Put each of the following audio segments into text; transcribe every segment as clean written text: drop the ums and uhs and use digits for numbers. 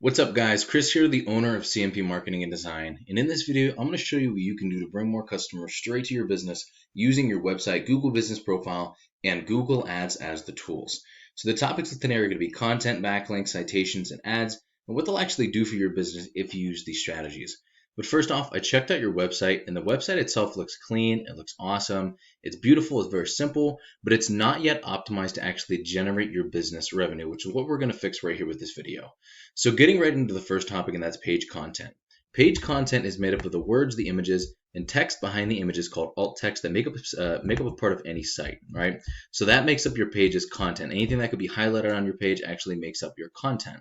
What's up guys, Chris here, the owner of CMP Marketing and Design, and in this video I'm going to show you what you can do to bring more customers straight to your business using your website, Google Business Profile, and Google Ads as the tools. So the topics of today are going to be content, backlinks, citations, and ads, and what they'll actually do for your business if you use these strategies. But first off, I checked out your website, and the website itself looks clean, it looks awesome, it's beautiful, it's very simple, but it's not yet optimized to actually generate your business revenue, which is what we're going to fix right here with this video. So getting right into the first topic, and that's page content. Page content is made up of the words, the images, and text behind the images called alt text that make up a part of any site, right? So that makes up your page's content. Anything that could be highlighted on your page actually makes up your content.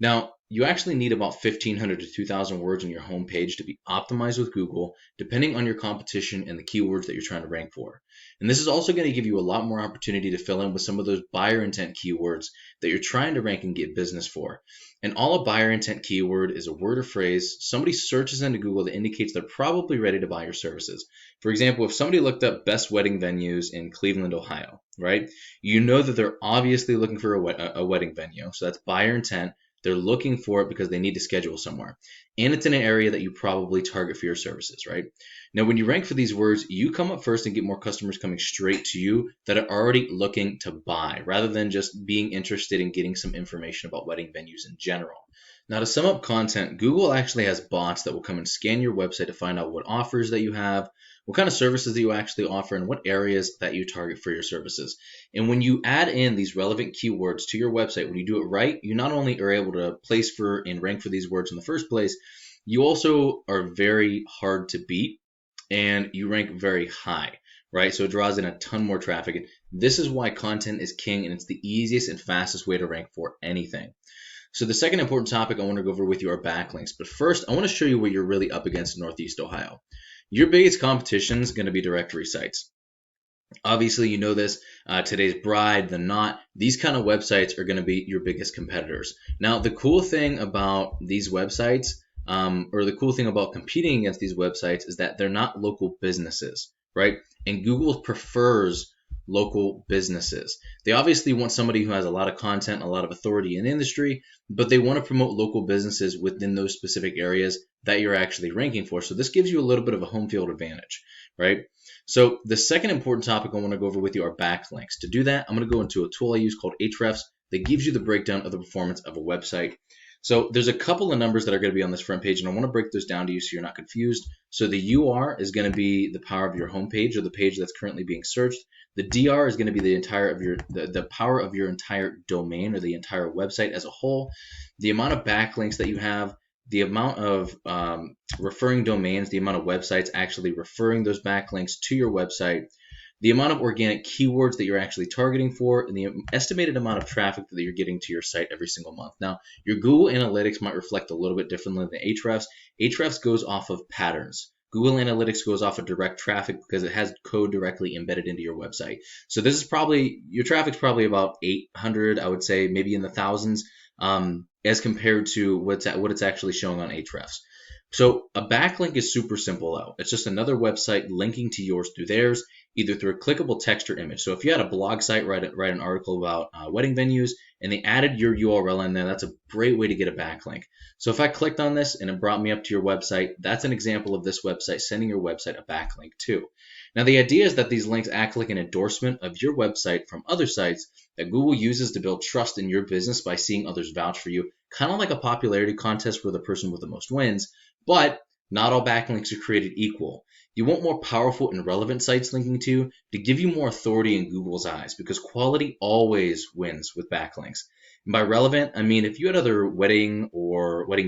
Now, you actually need about 1,500 to 2,000 words on your home page to be optimized with Google, depending on your competition and the keywords that you're trying to rank for. And this is also going to give you a lot more opportunity to fill in with some of those buyer intent keywords that you're trying to rank and get business for. And all a buyer intent keyword is a word or phrase somebody searches into Google that indicates they're probably ready to buy your services. For example, if somebody looked up best wedding venues in Cleveland, Ohio, right? You know that they're obviously looking for a wedding venue. So that's buyer intent. They're looking for it because they need to schedule somewhere. And it's in an area that you probably target for your services, right? Now, when you rank for these words, you come up first and get more customers coming straight to you that are already looking to buy, rather than just being interested in getting some information about wedding venues in general. Now, to sum up content, Google actually has bots that will come and scan your website to find out what offers that you have, what kind of services that you actually offer, and what areas that you target for your services. And when you add in these relevant keywords to your website, when you do it right, you not only are able to place for and rank for these words in the first place, you also are very hard to beat and you rank very high, right? So it draws in a ton more traffic. And this is why content is king, and it's the easiest and fastest way to rank for anything. So the second important topic I want to go over with you are backlinks. But first, I want to show you what you're really up against in Northeast Ohio. Your biggest competition is going to be directory sites. Obviously, you know this, Today's Bride, The Knot, these kind of websites are going to be your biggest competitors. Now, the cool thing about these websites, or the cool thing about competing against these websites, is that they're not local businesses, right? And Google prefers local businesses. They obviously want somebody who has a lot of content, a lot of authority in the industry, but they want to promote local businesses within those specific areas that you're actually ranking for. So this gives you a little bit of a home field advantage, right? So the second important topic I want to go over with you are backlinks. To do that, I'm going to go into a tool I use called Ahrefs that gives you the breakdown of the performance of a website. So there's a couple of numbers that are going to be on this front page, and I want to break those down to you so you're not confused. So the UR is going to be the power of your home page, or the page that's currently being searched. The DR is going to be the power of your entire domain, or the entire website as a whole. The amount of backlinks that you have, the amount of referring domains, the amount of websites actually referring those backlinks to your website, the amount of organic keywords that you're actually targeting for, and the estimated amount of traffic that you're getting to your site every single month. Now, your Google Analytics might reflect a little bit differently than Ahrefs. Ahrefs goes off of patterns. Google Analytics goes off of direct traffic because it has code directly embedded into your website. So this is probably, your traffic's probably about 800, I would say, maybe in the thousands, as compared to what it's actually showing on Ahrefs. So a backlink is super simple though. It's just another website linking to yours through theirs, either through a clickable text or image. So if you had a blog site, write an article about wedding venues, and they added your URL in there, that's a great way to get a backlink. So if I clicked on this and it brought me up to your website, that's an example of this website sending your website a backlink too. Now the idea is that these links act like an endorsement of your website from other sites that Google uses to build trust in your business by seeing others vouch for you, kind of like a popularity contest where the person with the most wins. But not all backlinks are created equal. You want more powerful and relevant sites linking to you to give you more authority in Google's eyes, because quality always wins with backlinks. And by relevant, I mean if you had other wedding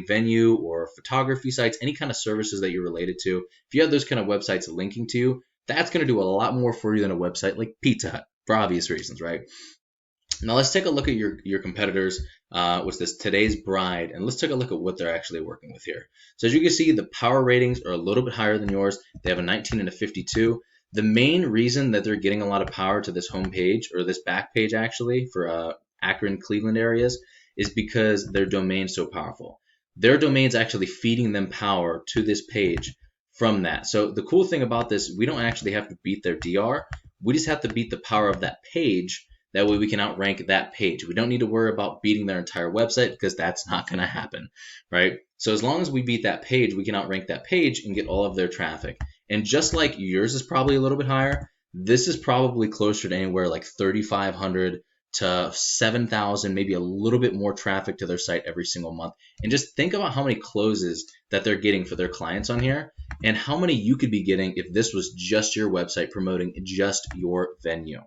venue or photography sites, any kind of services that you're related to, if you had those kind of websites linking to you, that's going to do a lot more for you than a website like Pizza Hut, for obvious reasons, right? Now let's take a look at your competitors, which is Today's Bride, and let's take a look at what they're actually working with here. So as you can see, the power ratings are a little bit higher than yours. They have a 19 and a 52. The main reason that they're getting a lot of power to this home page, or this back page actually, for Akron, Cleveland areas, is because their domain's so powerful. Their domain's actually feeding them power to this page from that. So the cool thing about this, we don't actually have to beat their DR. We just have to beat the power of that page That way we can outrank that page. We don't need to worry about beating their entire website because that's not going to happen, right? So as long as we beat that page, we can outrank that page and get all of their traffic. And just like yours is probably a little bit higher, this is probably closer to anywhere like 3,500 to 7,000, maybe a little bit more traffic to their site every single month. And just think about how many closes that they're getting for their clients on here and how many you could be getting if this was just your website promoting just your venue.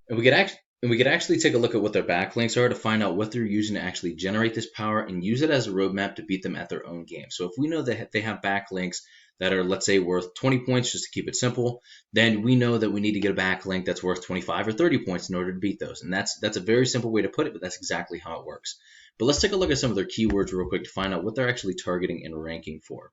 And we could actually take a look at what their backlinks are to find out what they're using to actually generate this power and use it as a roadmap to beat them at their own game. So if we know that they have backlinks that are, let's say, worth 20 points, just to keep it simple, then we know that we need to get a backlink that's worth 25 or 30 points in order to beat those. And that's a very simple way to put it, but that's exactly how it works. But let's take a look at some of their keywords real quick to find out what they're actually targeting and ranking for.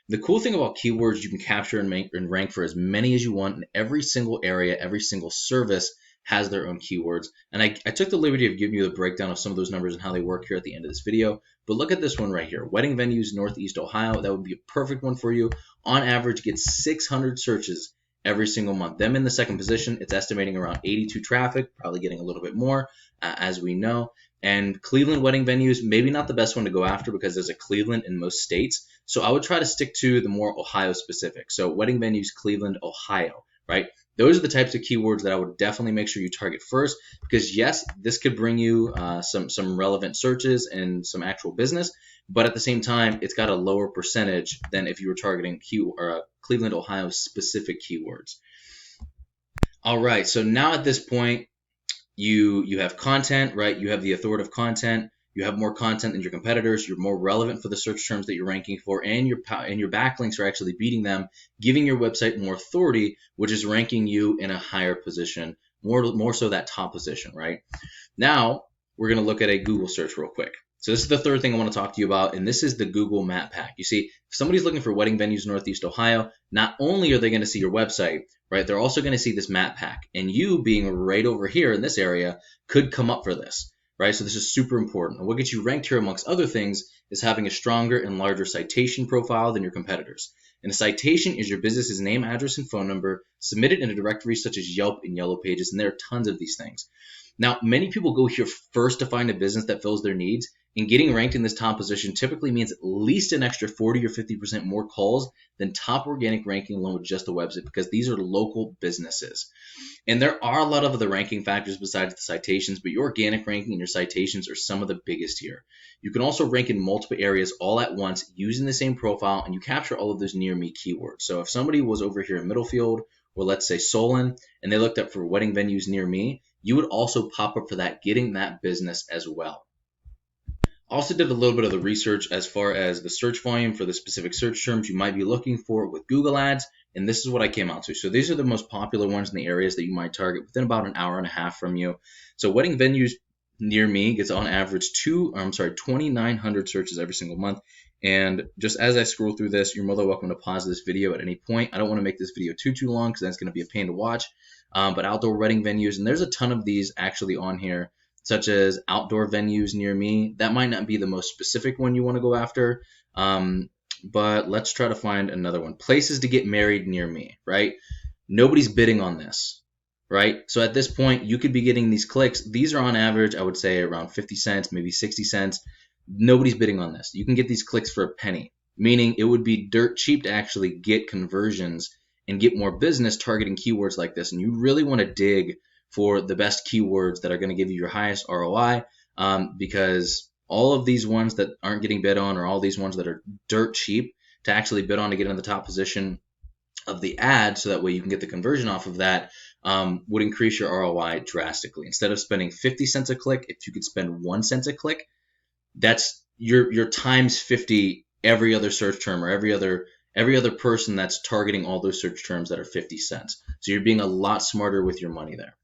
The cool thing about keywords, you can capture and rank for as many as you want in every single area, every single service has their own keywords. And I took the liberty of giving you the breakdown of some of those numbers and how they work here at the end of this video. But look at this one right here, wedding venues, Northeast Ohio. That would be a perfect one for you. On average, gets 600 searches every single month. Them in the second position, it's estimating around 82 traffic, probably getting a little bit more, as we know. And Cleveland wedding venues, maybe not the best one to go after because there's a Cleveland in most states. So I would try to stick to the more Ohio specific. So wedding venues, Cleveland, Ohio, right? Those are the types of keywords that I would definitely make sure you target first because yes, this could bring you some relevant searches and some actual business, but at the same time, it's got a lower percentage than if you were targeting Cleveland, Ohio specific keywords. All right, so now at this point, you have content, right? You have the authoritative content. You have more content than your competitors. You're more relevant for the search terms that you're ranking for, and your backlinks are actually beating them, giving your website more authority, which is ranking you in a higher position, more so that top position, right? Now we're going to look at a Google search real quick. So this is the third thing I want to talk to you about, and this is the Google Map Pack. You see, if somebody's looking for wedding venues in Northeast Ohio, not only are they going to see your website, right? They're also going to see this map pack, and you being right over here in this area could come up for this. Right, so this is super important. And what gets you ranked here, amongst other things, is having a stronger and larger citation profile than your competitors. And a citation is your business's name, address, and phone number submitted in a directory such as Yelp and Yellow Pages, and there are tons of these things. Now, many people go here first to find a business that fills their needs, and getting ranked in this top position typically means at least an extra 40 or 50% more calls than top organic ranking alone with just a website because these are local businesses. And there are a lot of other ranking factors besides the citations, but your organic ranking and your citations are some of the biggest here. You can also rank in multiple areas all at once using the same profile, and you capture all of those near me keywords. So if somebody was over here in Middlefield, or let's say Solon, and they looked up for wedding venues near me, you would also pop up for that, getting that business as well. Also did a little bit of the research as far as the search volume for the specific search terms you might be looking for with Google Ads, and this is what I came out to. So these are the most popular ones in the areas that you might target within about an hour and a half from you. So wedding venues near me gets on average 2,900 searches every single month. And just as I scroll through this, you're more than welcome to pause this video at any point. I don't want to make this video too long because that's going to be a pain to watch. But outdoor wedding venues, and there's a ton of these actually on here, such as outdoor venues near me. That might not be the most specific one you want to go after, but let's try to find another one. Places to get married near me, right? Nobody's bidding on this, right? So at this point, you could be getting these clicks. These are on average, I would say around 50 cents, maybe 60 cents. Nobody's bidding on this. You can get these clicks for a penny, meaning it would be dirt cheap to actually get conversions and get more business targeting keywords like this. And you really want to dig for the best keywords that are going to give you your highest ROI, because all of these ones that aren't getting bid on, or all these ones that are dirt cheap to actually bid on to get in the top position of the ad, so that way you can get the conversion off of that, would increase your ROI drastically. Instead of spending 50 cents a click, if you could spend 1 cent a click, that's your times 50 every other search term, or every other person that's targeting all those search terms that are 50 cents. So you're being a lot smarter with your money there.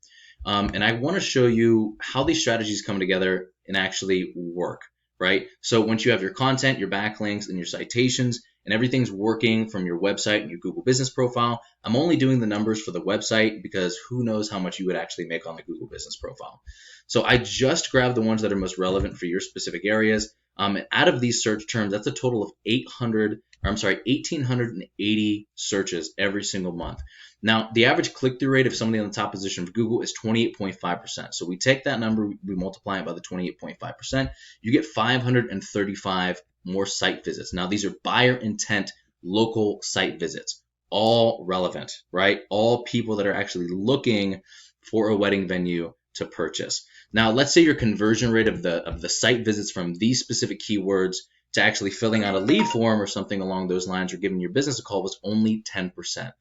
And I want to show you how these strategies come together and actually work, right? So once you have your content, your backlinks, and your citations, and everything's working from your website and your Google Business Profile, I'm only doing the numbers for the website because who knows how much you would actually make on the Google Business Profile. So I just grabbed the ones that are most relevant for your specific areas. And out of these search terms, that's a total of 800 or I'm sorry, 1,880 searches every single month. Now, the average click-through rate of somebody on the top position of Google is 28.5%. So we take that number, we multiply it by the 28.5%, you get 535 more site visits. Now, these are buyer intent local site visits, all relevant, right? All people that are actually looking for a wedding venue to purchase. Now, let's say your conversion rate of the site visits from these specific keywords to actually filling out a lead form or something along those lines or giving your business a call was only 10%.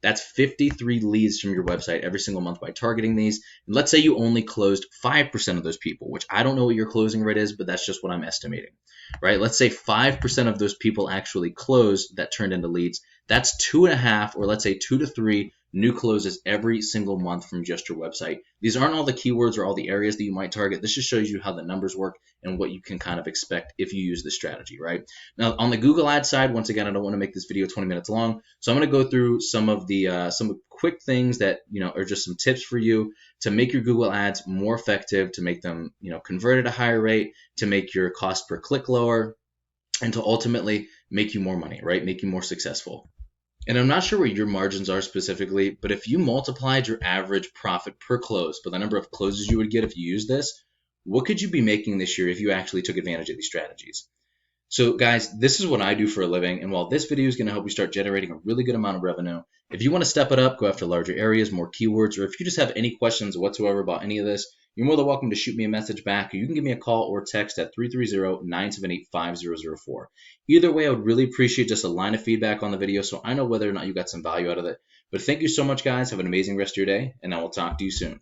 That's 53 leads from your website every single month by targeting these. And let's say you only closed 5% of those people, which I don't know what your closing rate is, but that's just what I'm estimating, right? Let's say 5% of those people actually closed that turned into leads. That's 2.5, or let's say 2 to 3 new closes every single month from just your website. These aren't all the keywords or all the areas that you might target. This just shows you how the numbers work and what you can kind of expect if you use this strategy, right? Now, on the Google Ads side, once again, I don't want to make this video 20 minutes long, so I'm going to go through some of the some quick things that are just some tips for you to make your Google Ads more effective, to make them convert at a higher rate, to make your cost per click lower, and to ultimately make you more money, right? Make you more successful. And I'm not sure what your margins are specifically, but if you multiplied your average profit per close by the number of closes you would get if you use this, what could you be making this year if you actually took advantage of these strategies? So guys, this is what I do for a living, and while this video is going to help you start generating a really good amount of revenue, if you want to step it up, go after larger areas, more keywords, or if you just have any questions whatsoever about any of this, you're more than welcome to shoot me a message back, or you can give me a call or text at 330-978-5004. Either way, I would really appreciate just a line of feedback on the video so I know whether or not you got some value out of it. But thank you so much, guys. Have an amazing rest of your day, and I will talk to you soon.